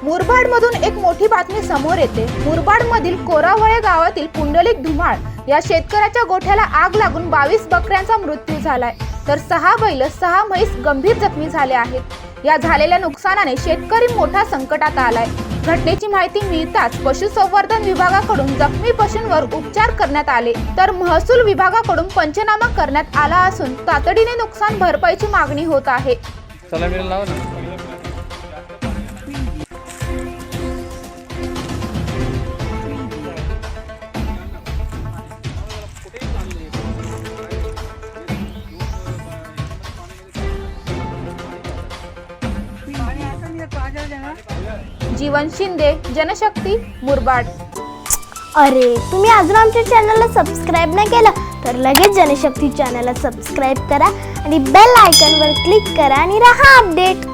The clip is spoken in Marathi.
मुरबाडमधून एक मोठी बातमी समोर येते। मुरबाडमधील कोरावळे गावातील पुंडलिक धुमाळ या शेतकऱ्याच्या गोठ्याला आग लागून 22 बकऱ्यांचा मृत्यू झालाय, तर 6 बैल 6 म्हैस गंभीर जखमी झाले आहेत। या झालेल्या नुकसानाने शेतकरी मोठा संकटात आलाय। घटनेची माहिती मिळताच पशुसंवर्धन विभागाकडून जखमी पशूंवर उपचार करण्यात आले, तर महसूल विभागाकडून पंचनामा करण्यात आला असून तातडीने नुकसान भरपाईची मागणी होत आहे। चला मेरा नाव ना जीवन शिंदे, जनशक्ती, मुरबाड। अरे तुम्ही अजून आमच्या चॅनलला सबस्क्राईब नाही केलं तर लगेच जनशक्ती चॅनलला सबस्क्राईब करा आणि बेल आयकॉनवर क्लिक करा आणि रहा अपडेट।